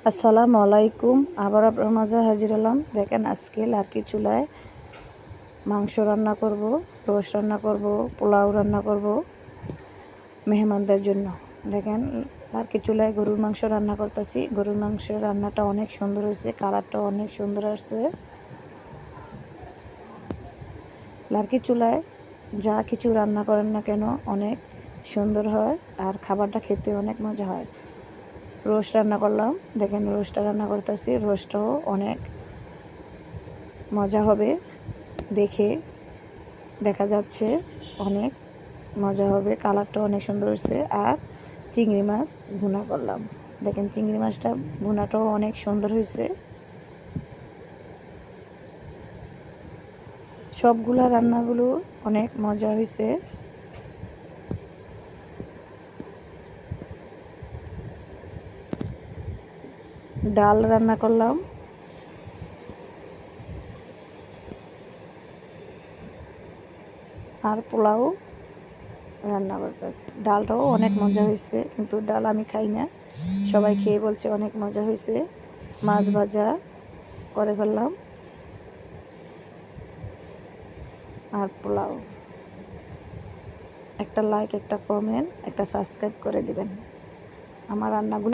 আসসালামু আলাইকুম। আবার আপনার মাঝে হাজির হলাম। দেখেন আজকে লার্কি চুলায় মাংস রান্না করব, রোস্ট রান্না করব, পোলাও রান্না করব মেহমানদের জন্য। দেখেন লার্কি চুলায় গরুর মাংস রান্না করতেছি। গরুর মাংস রান্নাটা অনেক সুন্দর হয়েছে, কালারটাও অনেক সুন্দর আসছে। লার্কি চুলায় যা কিছু রান্না করেন না কেন অনেক সুন্দর হয়, আর খাবারটা খেতে অনেক মজা হয়। রোস্ট রান্না করলাম, দেখেন রোস্টটা রান্না করতেছি। রোস্টটাও অনেক মজা হবে, দেখে দেখা যাচ্ছে অনেক মজা হবে, কালারটা অনেক সুন্দর হয়েছে। আর চিংড়ি মাছ ভুনা করলাম, দেখেন চিংড়ি মাছটা ভুনাটাও অনেক সুন্দর হয়েছে। সবগুলা রান্নাগুলো অনেক মজা হয়েছে। ডাল রান্না করলাম, আর পোলাও রান্না করতেছি। ডালটাও অনেক মজা হয়েছে, কিন্তু ডাল আমি খাই না, সবাই খেয়ে বলছে অনেক মজা হয়েছে। মাছ ভাজা করে ফেললাম, আর পোলাও। একটা লাইক, একটা কমেন্ট, একটা সাবস্ক্রাইব করে দিবেন। আমার রান্নাগুলো